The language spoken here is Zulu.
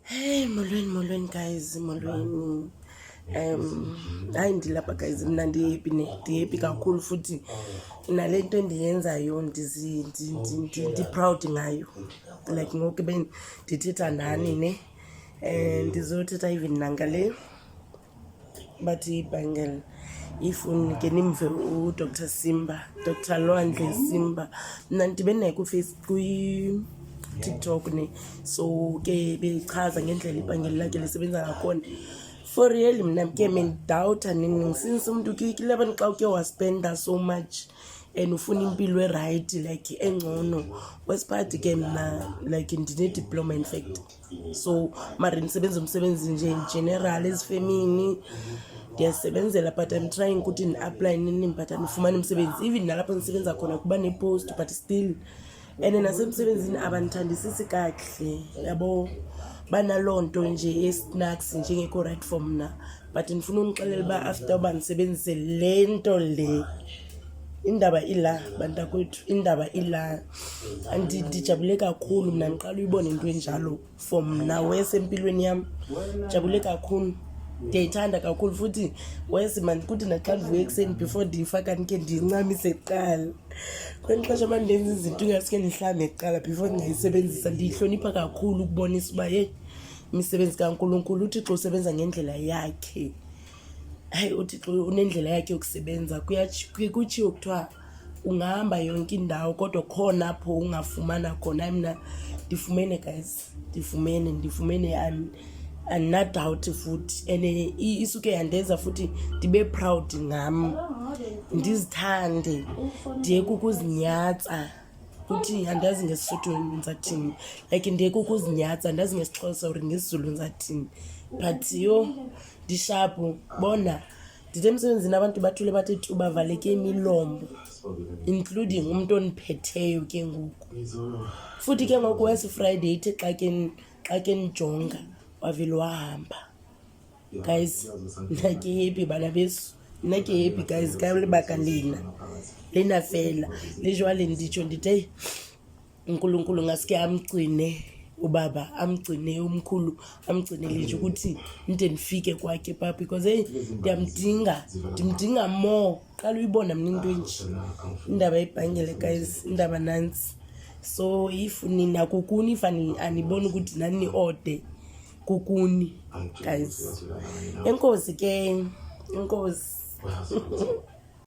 Hey, molweni guys, molweni. Hayi ndilapha guys, mna ndihappy kakhulu futhi nale nto endiyenzayo ndi-proud ngayo. Like ngoku ndithetha nani ne. Ndizothetha even nangale bathi ibhangela ifuni ke nimve uDr Simba, Dr Lwandle Simba. Mna ndibe naye TikTok ne, so ke bechaza ngendlela ibhangela lakhe lisebenza ngakhona. For real mna ke mendoubt nini since umuntu kilabani xa uke waspenda so much and ufuna impilo right like engcono wesiphathi ke mna like ndine-diploma in fact, so mari ndisebenza umsebenzi nje in general ezifemini ndiyasebenzela but I'm trying ukuthi ni-apply nini but andifumani umsebenzi. Even nalapho ndisebenza khona kuba ne-post but still and nasemsebenzini abanithandisisi kakuhle yabo, banaloo nto nje esnacks njengekho right for mna. But ndifuna unixelela uba after uba ndisebenzise le nto le, indaba ila bantakwethu, indaba ila. Ndijabule kakhulu mna, ndiqala uyibone into enjalo for mna wesempilweni yam. Ndijabule kakhulu, ndiyayithanda kakhulu futhi wesi man kuthi naxa ndivuye ekuseni before ndiyifaka ndike ndiyincamise kuqala. Kweli xesha uba ndenza izinto ingaske ndihlambe kuqala before ndingayisebenzisa. Ndiyihlonipha kakhulu ukubonisa uba yeyi imisebenzi kaNkulunkulu, uThixo usebenza ngendlela yakhe. Hayi uThixo unendlela yakhe yokusebenza. Kutshiwo kuthiwa ungahamba yonke indawo kodwa khona apho ungafumana khona. Mna ndifumene guys, ndifumene andinadoubt futhi and isuke yandenza futhi ndibe proud ngam, ndizithande, ndiyeke ukuzinyatsa. Kuthi andazi ngeSotho ndizathini, like ndiyeke ukuzinyatsa, andazi ngesiXhosa or ngesiZulu ndizathini, but yo ndisharpu. Bona ndithe emsebenzini abantu bathule bathi tu bavaleke imilomo, including umuntu oniphetheyo ke ngoku. Futhi ke ngoku wesiFriday ithe xa ke nijonga wavele wahamba. Guys, ndake happy bana besu, ndake happy guys ka lebaka lena fela lejwale nditsho ndithe uNkulunkulu ngaske amgcine ubaba, amgcine umkhulu, amgcine nje ukuthi nide ndifike kwakhe pha because hey ndimdinga more. Qala uyibona mna into enje, indaba yebhangele guys, indaba nansi. So if nina kukuni if anibona ukuthi nani ode kukuni guys, enkosi ke, enkosi.